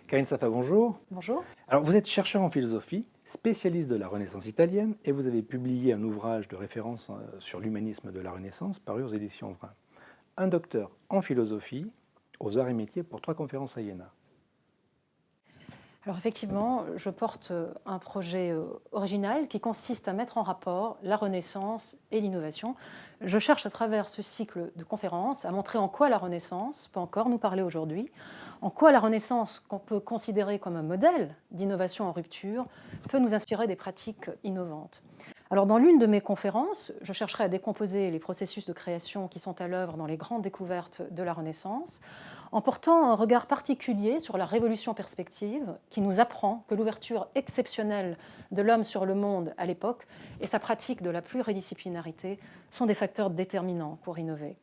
Karine Safa, bonjour. Bonjour. Alors, vous êtes chercheur en philosophie, spécialiste de la Renaissance italienne, et vous avez publié un ouvrage de référence sur l'humanisme de la Renaissance, paru aux éditions Vrin. Un docteur en philosophie, aux arts et métiers, pour 3 conférences à Iéna. Alors effectivement, je porte un projet original qui consiste à mettre en rapport la Renaissance et l'innovation. Je cherche à travers ce cycle de conférences à montrer en quoi la Renaissance peut encore nous parler aujourd'hui, en quoi la Renaissance, qu'on peut considérer comme un modèle d'innovation en rupture, peut nous inspirer des pratiques innovantes. Alors dans l'une de mes conférences, je chercherai à décomposer les processus de création qui sont à l'œuvre dans les grandes découvertes de la Renaissance, en portant un regard particulier sur la révolution perspective qui nous apprend que l'ouverture exceptionnelle de l'homme sur le monde à l'époque et sa pratique de la pluridisciplinarité sont des facteurs déterminants pour innover.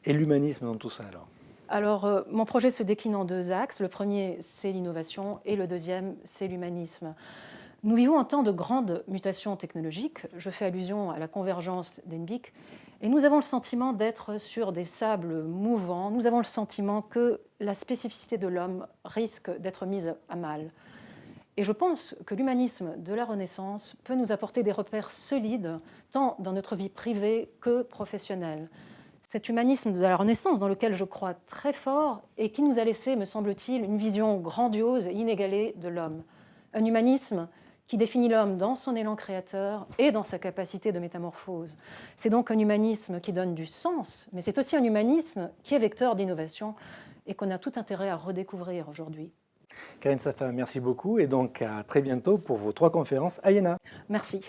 Et l'humanisme dans tout ça, alors? Alors, mon projet se décline en 2 axes. Le premier, c'est l'innovation et le deuxième, c'est l'humanisme. Nous vivons un temps de grandes mutations technologiques. Je fais allusion à la convergence d'Hennebiek. Et nous avons le sentiment d'être sur des sables mouvants. Nous avons le sentiment que la spécificité de l'homme risque d'être mise à mal. Et je pense que l'humanisme de la Renaissance peut nous apporter des repères solides, tant dans notre vie privée que professionnelle. Cet humanisme de la Renaissance, dans lequel je crois très fort, et qui nous a laissé, me semble-t-il, une vision grandiose et inégalée de l'homme. Un humanisme qui définit l'homme dans son élan créateur et dans sa capacité de métamorphose. C'est donc un humanisme qui donne du sens, mais c'est aussi un humanisme qui est vecteur d'innovation et qu'on a tout intérêt à redécouvrir aujourd'hui. Karine Safa, merci beaucoup, et donc à très bientôt pour vos 3 conférences à Iéna. Merci.